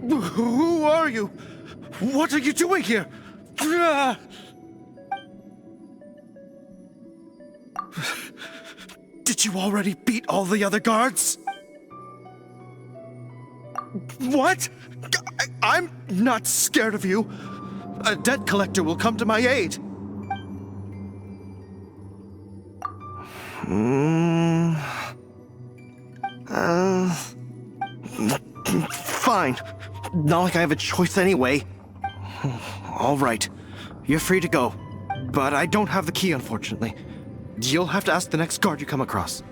Who are you? What are you doing here? Did you already beat all the other guards? What? I'm not scared of you. A debt collector will come to my aid. Fine. Not like I have a choice anyway. All right. You're free to go. But I don't have the key, unfortunately. You'll have to ask the next guard you come across.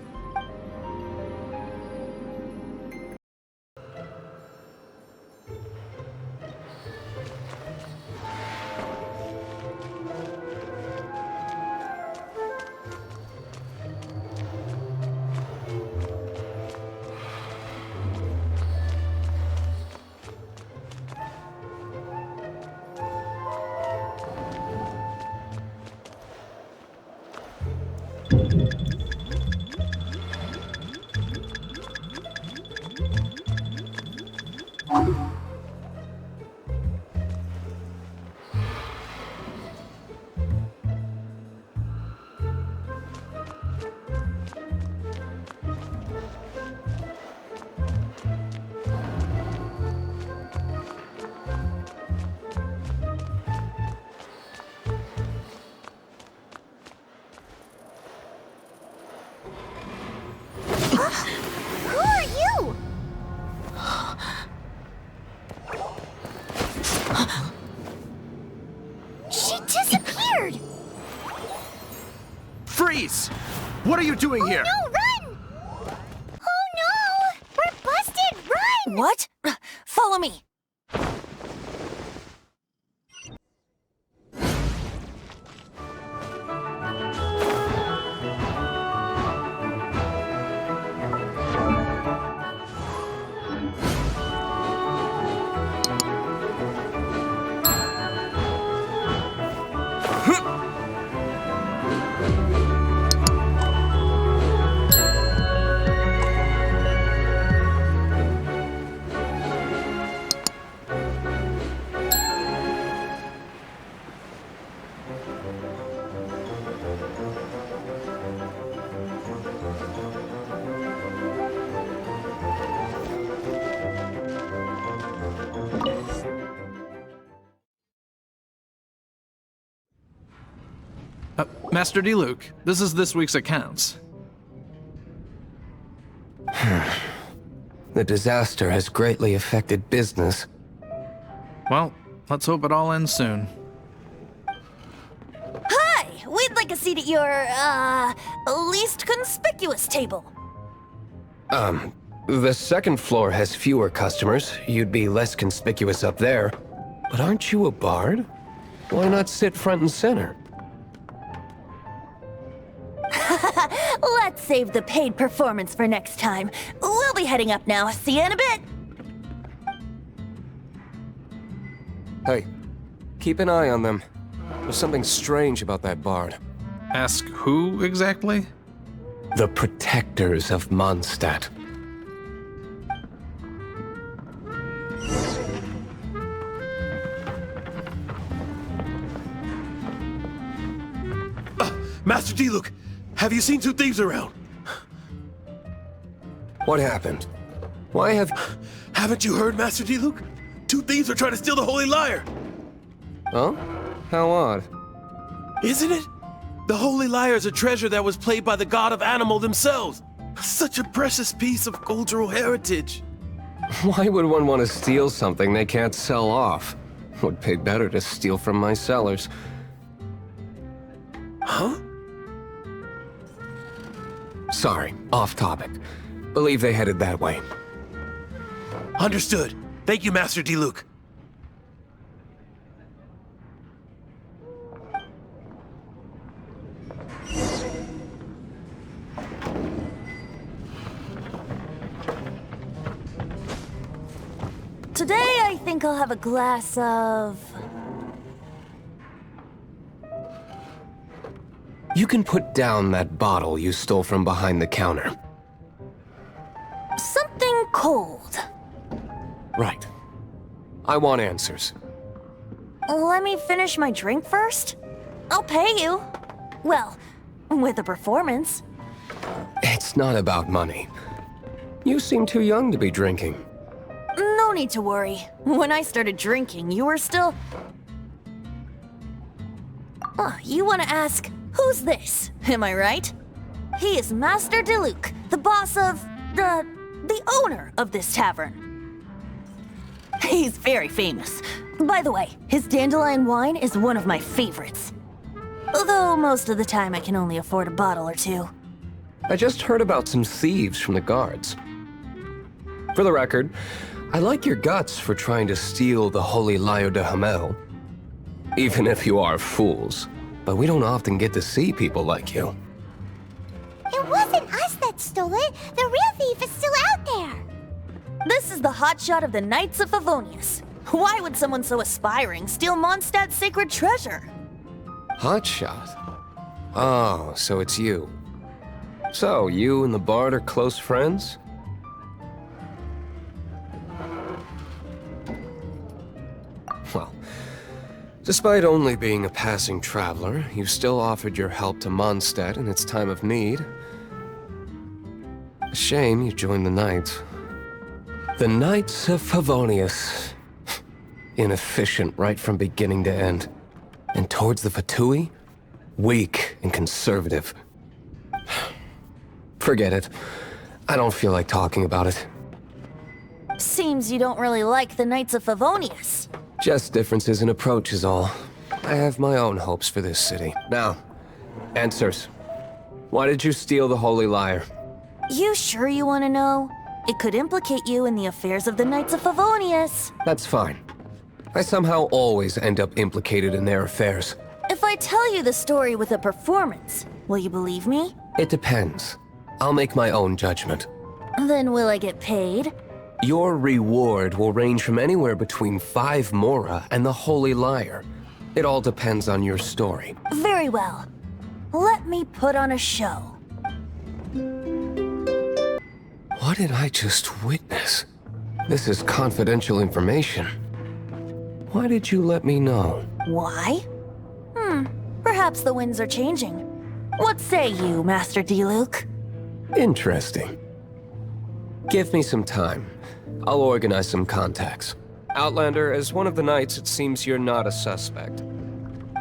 Who are you? She disappeared! Freeze! What are you doing here? Oh no, run! Oh no! We're busted! Run! What? Follow me. Master D-Luke, this is this week's accounts. The disaster has greatly affected business. Well, let's hope it all ends soon. Hi! We'd like a seat at your, least conspicuous table. The second floor has fewer customers. You'd be less conspicuous up there. But aren't you a bard? Why not sit front and center? Let's save the paid performance for next time. We'll be heading up now. See you in a bit. Hey, keep an eye on them. There's something strange about that bard. Ask who exactly? The protectors of Mondstadt. Master D-Luke, have you seen two thieves around? What happened? Why have... Haven't you heard, Master D-Luke? Two thieves are trying to steal the Holy Lyre. Oh? How odd. Isn't it? The Holy Lyre is a treasure that was played by the god of animal themselves. Such a precious piece of cultural heritage. Why would one want to steal something they can't sell off? Would pay better to steal from my sellers. Huh? Sorry, off topic. Believe they headed that way. Understood. Thank you, Master D-Luke. Today, I think I'll have a glass of... You can put down that bottle you stole from behind the counter. something cold. Right. I want answers. Let me finish my drink first. I'll pay you. Well, with a performance. It's not about money. You seem too young to be drinking. No need to worry. When I started drinking, you were still... you want to ask, who's this? Am I right? He is Master Diluc, the boss of... the owner of this tavern. He's very famous. By the way, his dandelion wine is one of my favorites. Although most of the time I can only afford a bottle or two. I just heard about some thieves from the guards. For the record, I like your guts for trying to steal the Holy Lyre de Hamel. Even if you are fools. But we don't often get to see people like you. It wasn't us that stole it. The real thief is still out there. This is the hotshot of the Knights of Favonius. Why would someone so aspiring steal Mondstadt's sacred treasure? Hotshot? Oh, so it's you. So, you and the Bard are close friends? Well, despite only being a passing traveler, you still offered your help to Mondstadt in its time of need. A shame you joined the Knights. The Knights of Favonius. Inefficient right from beginning to end. And towards the Fatui, weak and conservative. Forget it. I don't feel like talking about it. Seems you don't really like the Knights of Favonius. Just differences in approach is all. I have my own hopes for this city. Now, answers. Why did you steal the Holy Lyre? You sure you want to know? It could implicate you in the affairs of the Knights of Favonius. That's fine. I somehow always end up implicated in their affairs. If I tell you the story with a performance, will you believe me? It depends. I'll make my own judgment. Then will I get paid? Your reward will range from anywhere between 5 mora and the Holy Lyre. It all depends on your story. Very well. Let me put on a show. What did I just witness? This is confidential information. Why did you let me know? Why? Perhaps the winds are changing. What say you, Master Diluc? Interesting. Give me some time. I'll organize some contacts. Outlander, as one of the Knights, it seems you're not a suspect.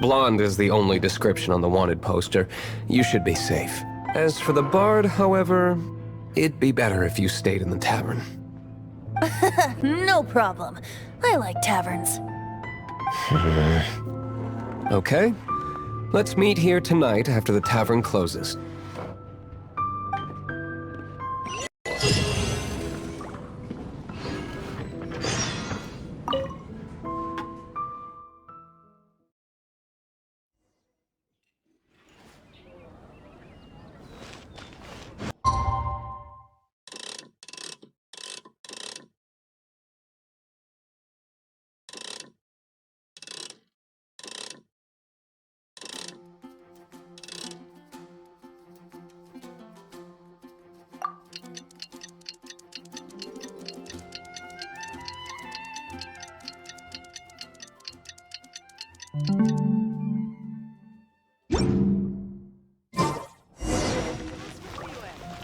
Blonde is the only description on the wanted poster. You should be safe. As for the Bard, however, it'd be better if you stayed in the tavern. No problem. I like taverns. Okay. Let's meet here tonight after the tavern closes.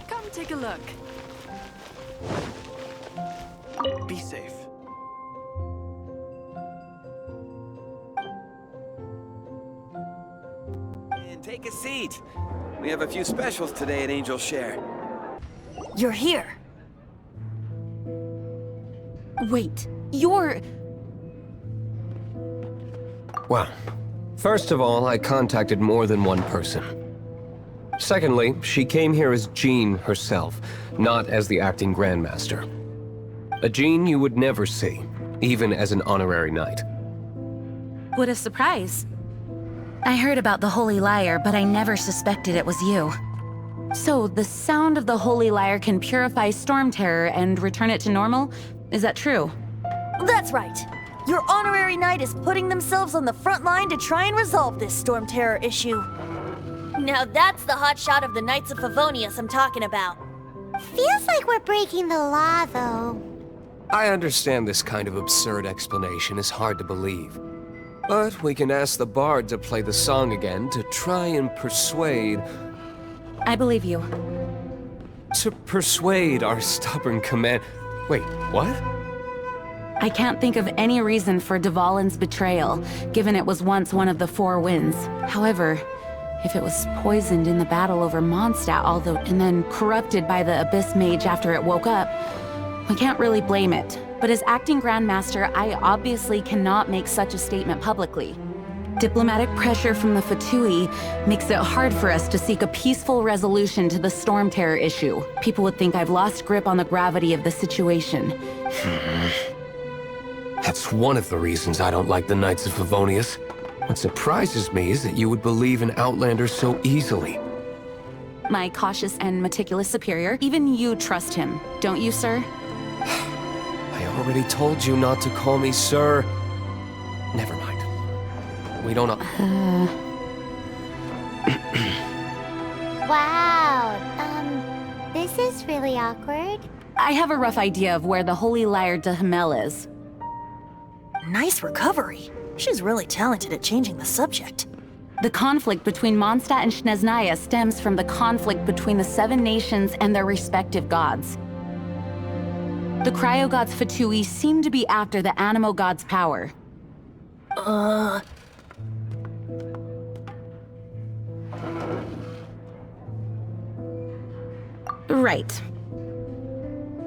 Come take a look. Be safe. And take a seat. We have a few specials today at Angel Share. You're here. Wait, you're... Well, first of all, I contacted more than one person. Secondly, she came here as Jean herself, not as the acting Grandmaster. A Jean you would never see, even as an honorary knight. What a surprise. I heard about the Holy Lyre, but I never suspected it was you. So, the sound of the Holy Lyre can purify Storm Terror and return it to normal? Is that true? That's right. Your honorary knight is putting themselves on the front line to try and resolve this Storm Terror issue. Now that's the hotshot of the Knights of Favonius I'm talking about. Feels like we're breaking the law, though. I understand this kind of absurd explanation is hard to believe. But we can ask the bard to play the song again to try and persuade... I believe you. To persuade our stubborn command... Wait, what? I can't think of any reason for Dvalin's betrayal, given it was once one of the Four Winds. However, if it was poisoned in the battle over Mondstadt, and then corrupted by the Abyss Mage after it woke up, we can't really blame it. But as acting Grandmaster, I obviously cannot make such a statement publicly. Diplomatic pressure from the Fatui makes it hard for us to seek a peaceful resolution to the Storm Terror issue. People would think I've lost grip on the gravity of the situation. That's one of the reasons I don't like the Knights of Favonius. What surprises me is that you would believe an Outlander so easily. My cautious and meticulous superior, even you trust him, don't you, sir? I already told you not to call me sir. Never mind. We don't know. Wow, this is really awkward. I have a rough idea of where the Holy Lyre de Hamel is. Nice recovery. She's really talented at changing the subject. The conflict between Mondstadt and Snezhnaya stems from the conflict between the Seven Nations and their respective gods. The Cryo Gods Fatui seem to be after the Animo God's power. Right.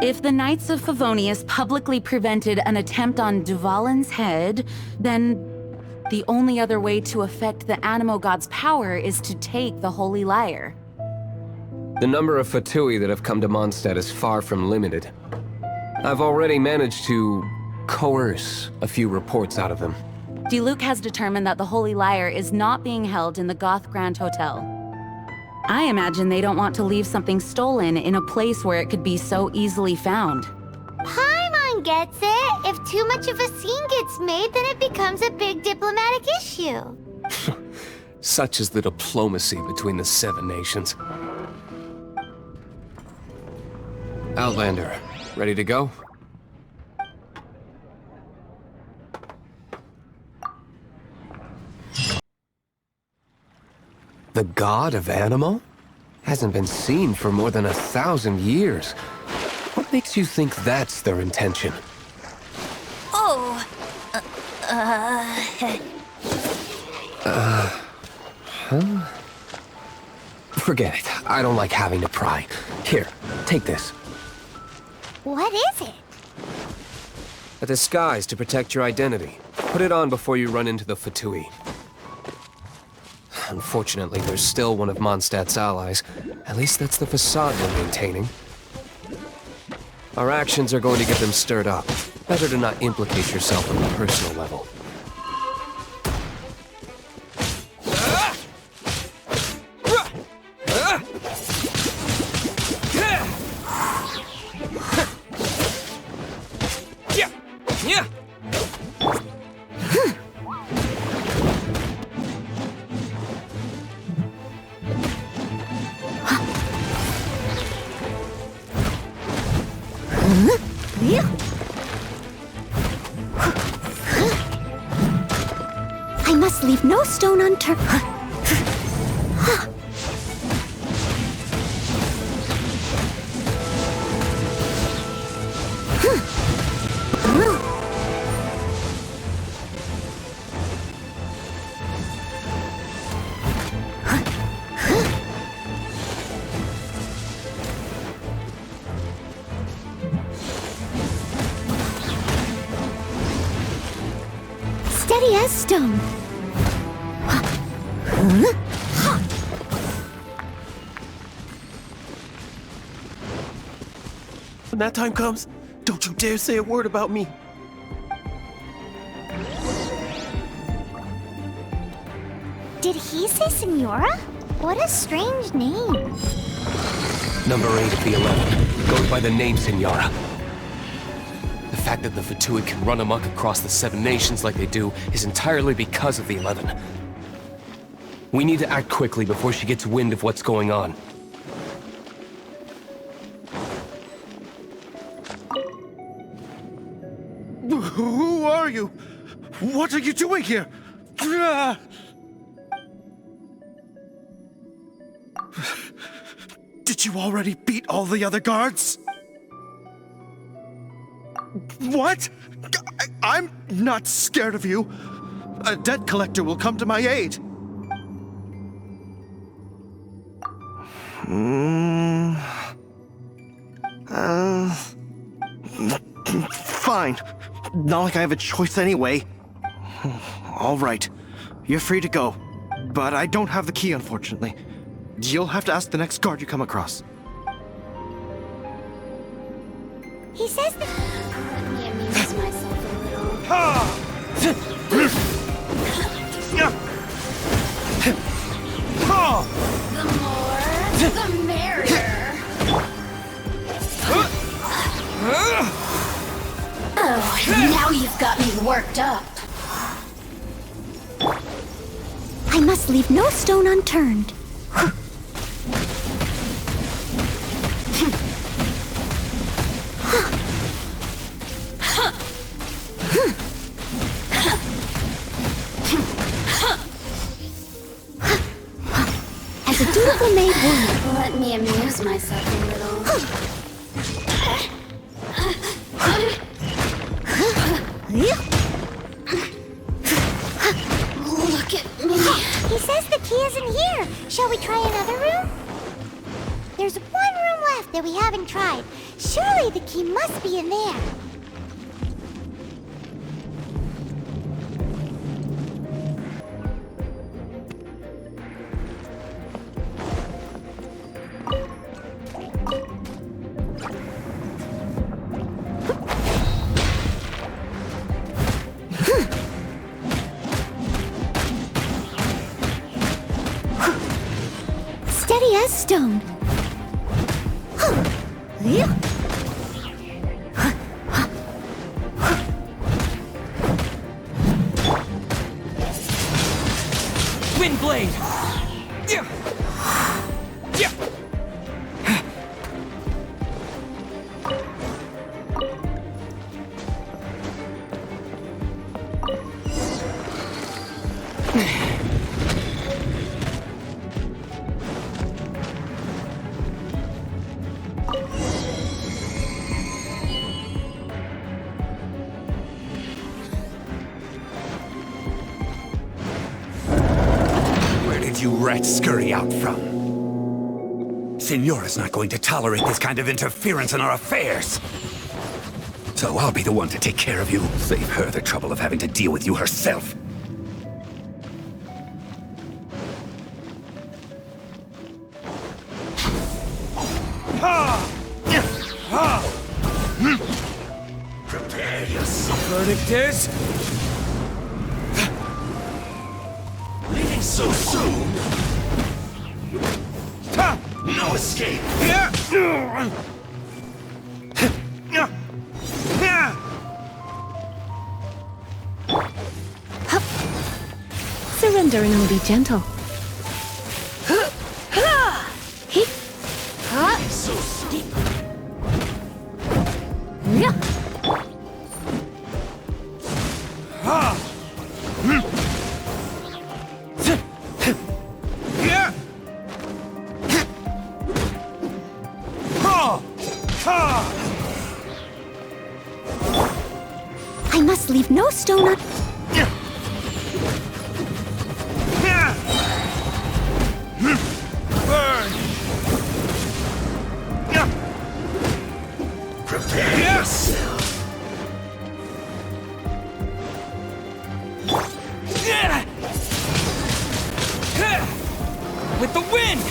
If the Knights of Favonius publicly prevented an attempt on Dvalin's head, then the only other way to affect the Animo God's power is to take the Holy Lyre. The number of Fatui that have come to Mondstadt is far from limited. I've already managed to coerce a few reports out of them. Diluc has determined that the Holy Lyre is not being held in the Goth Grand Hotel. I imagine they don't want to leave something stolen in a place where it could be so easily found. Paimon gets it. If too much of a scene gets made, then it becomes a big diplomatic issue. Such is the diplomacy between the Seven Nations. Outlander, ready to go? The god of Animo? Hasn't been seen for more than 1,000 years. What makes you think that's their intention? Oh, Forget it. I don't like having to pry. Here, take this. What is it? A disguise to protect your identity. Put it on before you run into the Fatui. Unfortunately, there's still one of Mondstadt's allies. At least that's the facade we're maintaining. Our actions are going to get them stirred up. Better to not implicate yourself on a personal level. I must leave no stone unturned. Steady as stone. When that time comes, don't you dare say a word about me. Did he say Senora? What a strange name. Number 8 of the 11 goes by the name Senora. The fact that the Fatui can run amok across the Seven Nations like they do is entirely because of the 11. We need to act quickly before she gets wind of what's going on. Who are you? What are you doing here? Did you already beat all the other guards? What? I'm not scared of you. A debt collector will come to my aid. Fine. Not like I have a choice anyway. All right. You're free to go. But I don't have the key, unfortunately. You'll have to ask the next guard you come across. He says that. Let me amuse myself a little. The more, the merrier. Oh, now you've got me worked up. I must leave no stone unturned. As a dutiful maid woman, let me amuse myself a little. Look at me. He says the key isn't here. Shall we try another room? There's one room left that we haven't tried. Surely the key must be in there. Steady as stone. Windblade! You rats scurry out from? Signora's not going to tolerate this kind of interference in our affairs. So I'll be the one to take care of you. Save her the trouble of having to deal with you herself. Prepare yourself. Verdict is... Leaving so soon? No escape! Surrendering will be gentle. So steep. I must leave no stone un- Burn! Prepare yourself. With the wind!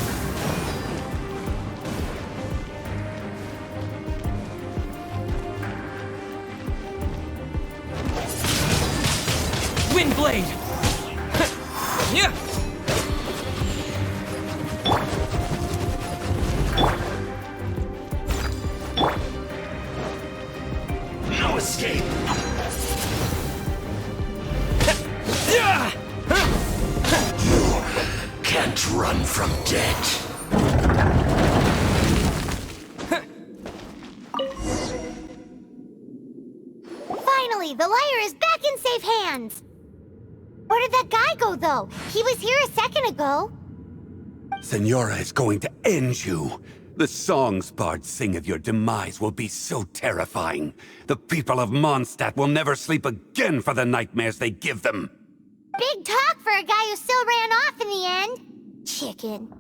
Windblade! Yeah! No escape. You can't run from death. Finally, the lyre is back in safe hands! Where did that guy go, though? He was here a second ago. Senora is going to end you. The songs bards sing of your demise will be so terrifying. The people of Mondstadt will never sleep again for the nightmares they give them. Big talk for a guy who still ran off in the end. Chicken.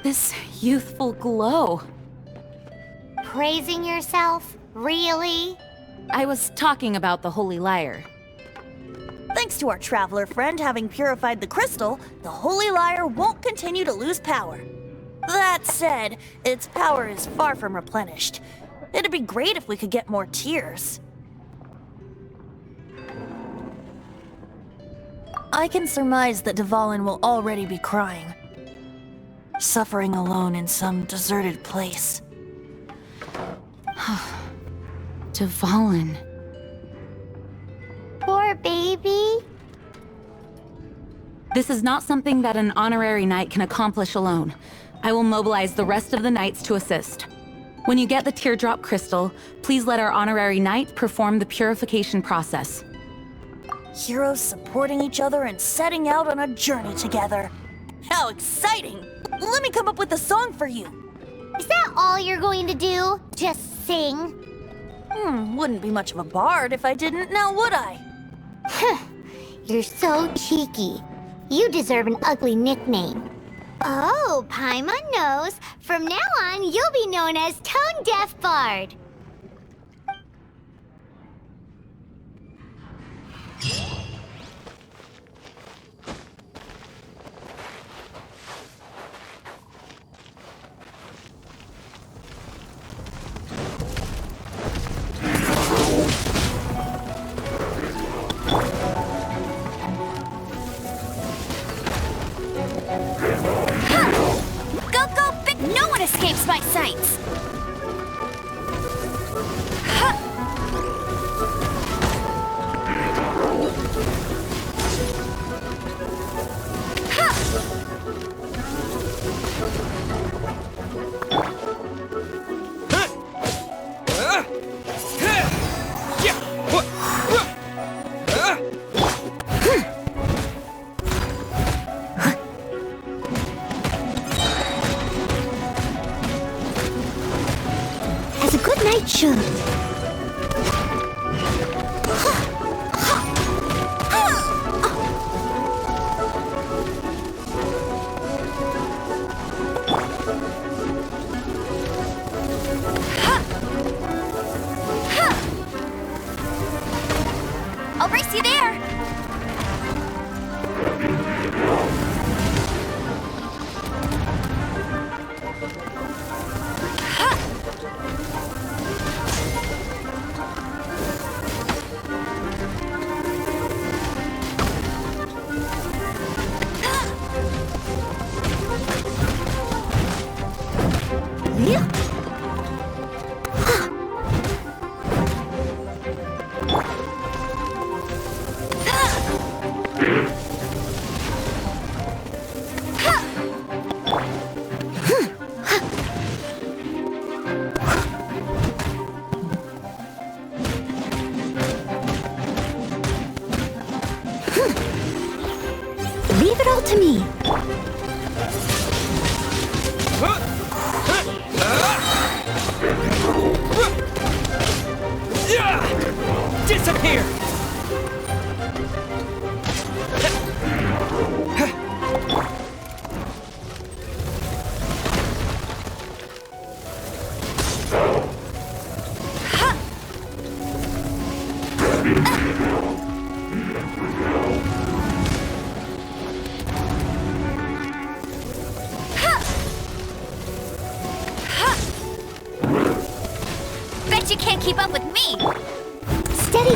This youthful glow. Praising yourself? Really? I was talking about the Holy Lyre. Thanks to our traveler friend having purified the crystal, the Holy Lyre won't continue to lose power. That said, its power is far from replenished. It'd be great if we could get more tears. I can surmise that Dvalin will already be crying. Suffering alone in some deserted place. Dvalin. Poor baby. This is not something that an honorary knight can accomplish alone. I will mobilize the rest of the knights to assist. When you get the teardrop crystal, please let our honorary knight perform the purification process. Heroes supporting each other and setting out on a journey together. How exciting! Let me come up with a song for you. Is that all you're going to do? Just sing? Wouldn't be much of a bard if I didn't, now would I? You're so cheeky. You deserve an ugly nickname. Oh, Paimon knows. From now on, you'll be known as Tone Deaf Bard. Go, go, big! No one escapes my sights! As a good knight should. I'll race you there! Leave it all to me. Disappear! Bet you can't keep up with me! Steady.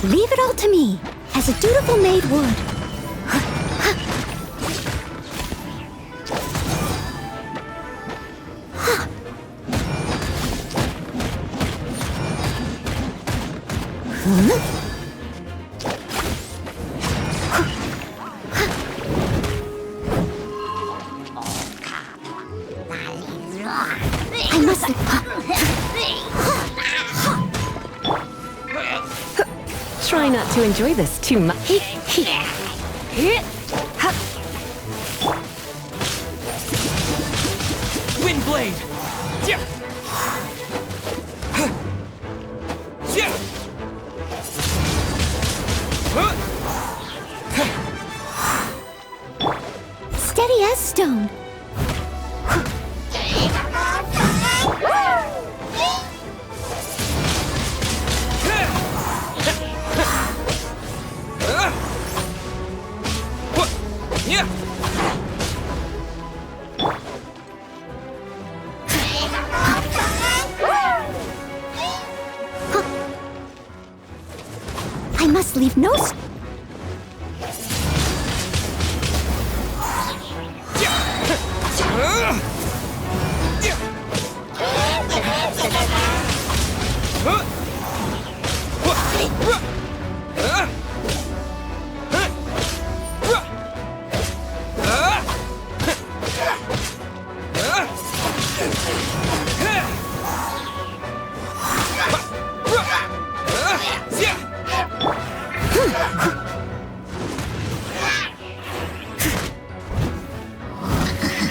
Leave it all to me, as a dutiful maid would. I must... Try not to enjoy this too much. Windblade! Yeah. Yeah. Steady as stone. Yeah. I must leave no...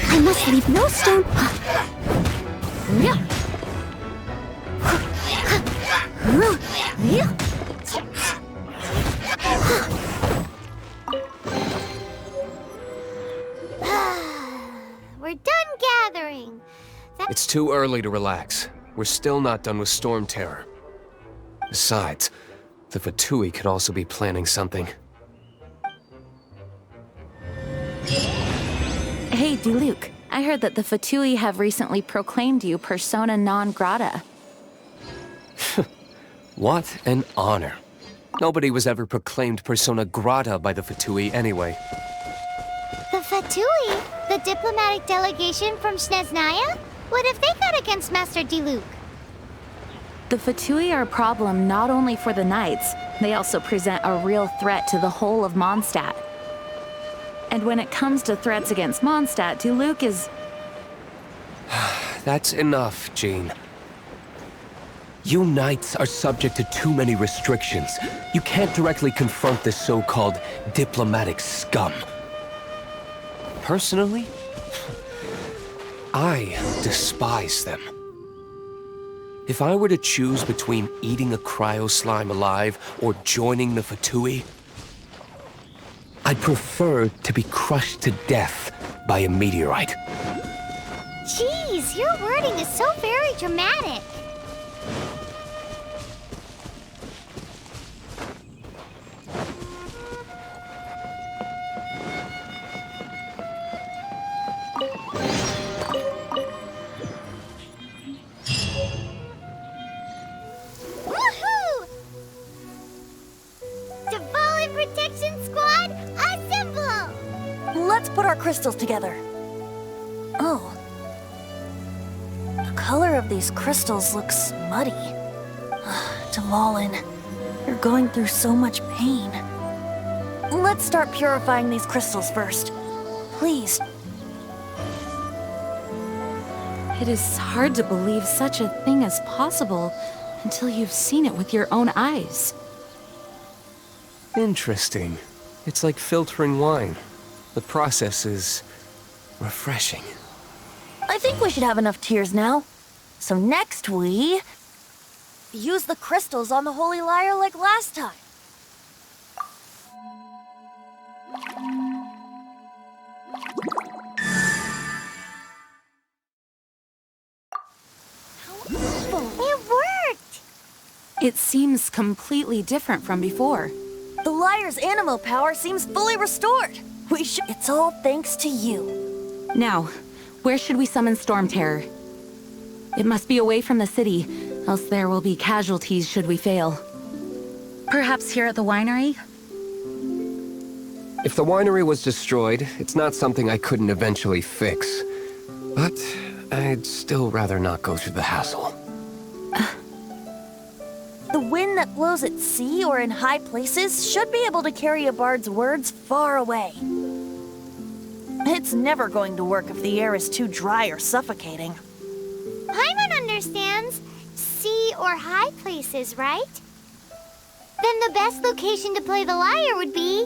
I must leave no stone... We're done gathering. It's too early to relax. We're still not done with Storm Terror. Besides, the Fatui could also be planning something. Hey, Diluc. I heard that the Fatui have recently proclaimed you persona non grata. What an honor. Nobody was ever proclaimed persona grata by the Fatui anyway. The Fatui? The diplomatic delegation from Sneznaya? What have they got against Master Diluc? The Fatui are a problem not only for the Knights, they also present a real threat to the whole of Mondstadt. And when it comes to threats against Mondstadt, Diluc is... That's enough, Jean. You Knights are subject to too many restrictions. You can't directly confront this so-called diplomatic scum. Personally, I despise them. If I were to choose between eating a cryo slime alive or joining the Fatui, I'd prefer to be crushed to death by a meteorite. Jeez, your wording is so very dramatic. Woohoo! Divine Protection Squad, assemble! Let's put our crystals together. Oh. The color of these crystals looks muddy. Dvalin, you're going through so much pain. Let's start purifying these crystals first. Please. It is hard to believe such a thing is possible until you've seen it with your own eyes. Interesting. It's like filtering wine. The process is refreshing. I think we should have enough tears now. So next we... use the crystals on the Holy Lyre like last time. It worked! It seems completely different from before. The liar's animo power seems fully restored. It's all thanks to you. Now, where should we summon Storm Terror? It must be away from the city, else there will be casualties should we fail. Perhaps here at the winery? If the winery was destroyed, it's not something I couldn't eventually fix. But I'd still rather not go through the hassle. The wind that blows at sea or in high places should be able to carry a bard's words far away. It's never going to work if the air is too dry or suffocating. Paimon understands sea or high places, right? Then the best location to play the lyre would be...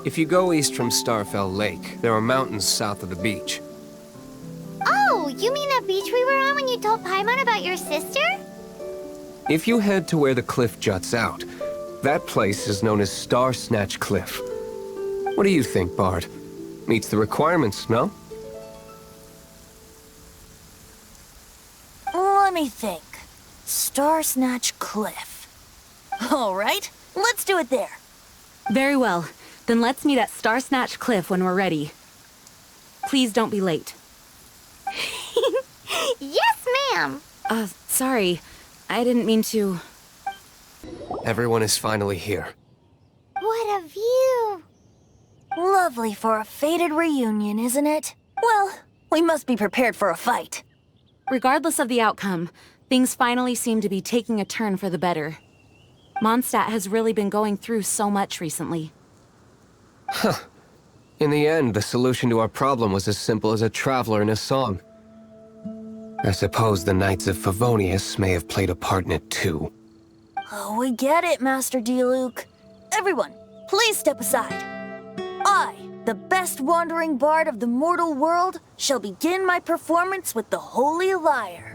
If you go east from Starfell Lake, there are mountains south of the beach. Oh, you mean that beach we were on when you told Paimon about your sister? If you head to where the cliff juts out, that place is known as Star Snatch Cliff. What do you think, Bard? Meets the requirements, no? Let me think. Star Snatch Cliff. All right, let's do it there. Very well. Then let's meet at Star Snatch Cliff when we're ready. Please don't be late. Yes, ma'am! Sorry. I didn't mean to... Everyone is finally here. What a view! Lovely for a fated reunion, isn't it? Well, we must be prepared for a fight. Regardless of the outcome, things finally seem to be taking a turn for the better. Mondstadt has really been going through so much recently. Huh. In the end, the solution to our problem was as simple as a traveler in a song. I suppose the Knights of Favonius may have played a part in it too. Oh, we get it, Master Diluc. Everyone, please step aside. I, the best wandering bard of the mortal world, shall begin my performance with the Holy Lyre.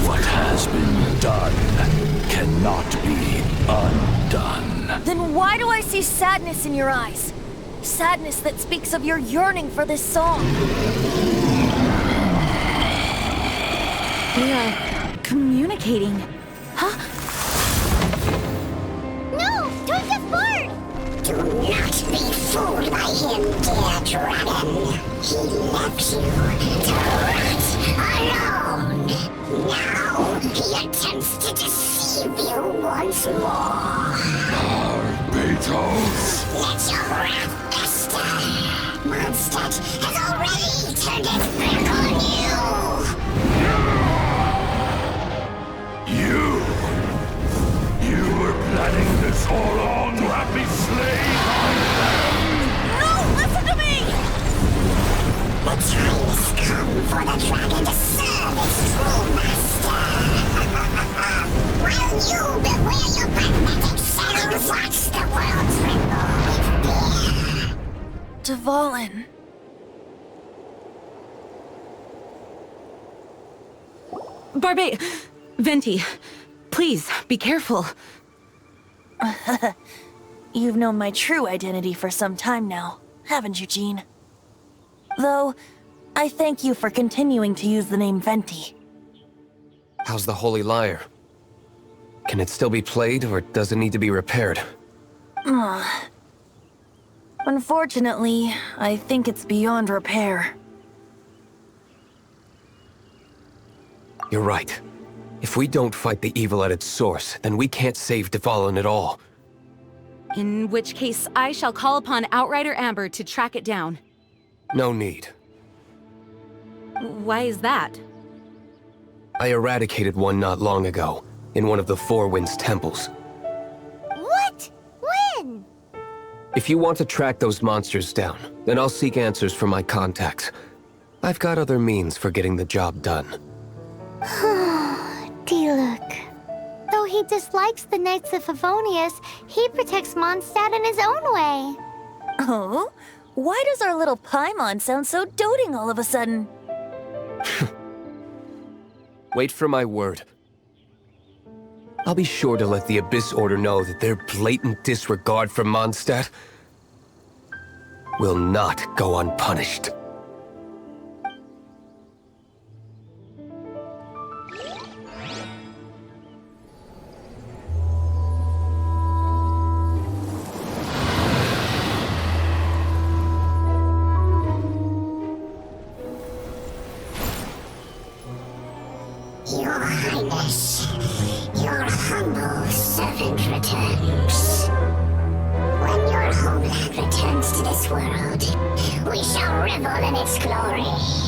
What has been done cannot be undone. Then why do I see sadness in your eyes? Sadness that speaks of your yearning for this song. We are communicating. Huh? No! Toika's Bard! Do not be fooled by him, dear dragon. He left you to rot alone. Now he attempts to deceive you once more. Barbatos! Let your wrath fester. Mondstadt has already turned its back on You! You were planning this all along to have me slain by them! No! Listen to me! The time has come for the dragon to serve its true master. While you beware your pragmatic selves, watch the world tremble with fear. Dvalin. Venti, please, be careful. You've known my true identity for some time now, haven't you, Jean? Though, I thank you for continuing to use the name Venti. How's the Holy Lyre? Can it still be played, or does it need to be repaired? Unfortunately, I think it's beyond repair. You're right. If we don't fight the evil at its source, then we can't save Dvalin at all. In which case, I shall call upon Outrider Amber to track it down. No need. Why is that? I eradicated one not long ago, in one of the Four Winds temples. What? When? If you want to track those monsters down, then I'll seek answers from my contacts. I've got other means for getting the job done. Diluc. Though he dislikes the Knights of Favonius, he protects Mondstadt in his own way. Oh? Why does our little Paimon sound so doting all of a sudden? Wait for my word. I'll be sure to let the Abyss Order know that their blatant disregard for Mondstadt will not go unpunished. Your Highness, your humble servant returns. When your homeland returns to this world, we shall revel in its glory.